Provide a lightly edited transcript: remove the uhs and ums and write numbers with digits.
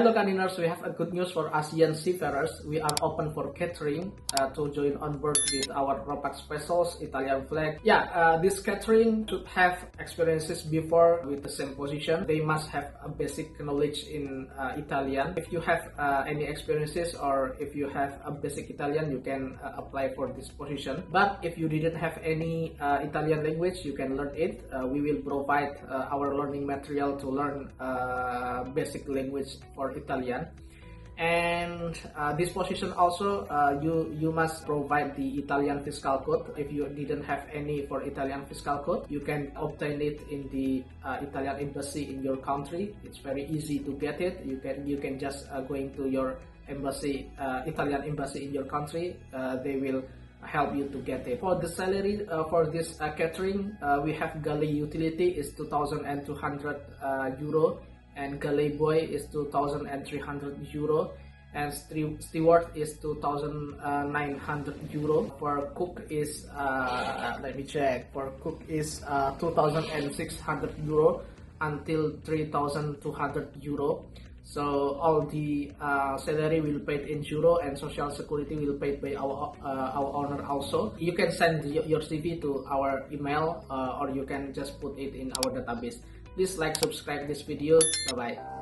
Hello Candiners, we have a good news for ASEAN seafarers. We are open for catering to join on board with our Ropax Specials, Italian flag. This catering should have experiences before with the same position. They must have a basic knowledge in Italian. If you have any experiences or if you have a basic Italian, you can apply for this position. But if you didn't have any Italian language, you can learn it. We will provide our learning material to learn basic language for Italian. And this position also you must provide the Italian fiscal code. If you didn't have any for Italian fiscal code, you can obtain it in the Italian embassy in your country. It's very easy to get it. You can just going to your embassy, Italian embassy in your country. They will help you to get it. For the salary for this catering, we have galley utility is 2,200 euro, and galley boy is 2,300 euro, and steward is 2,900 euro. For cook is let me check. For cook is 2,600 euro until 3,200 euro. So all the salary will paid in euro, and social security will paid by our owner also. You can send your CV to our email or you can just put it in our database. Please like, subscribe this video. Bye bye.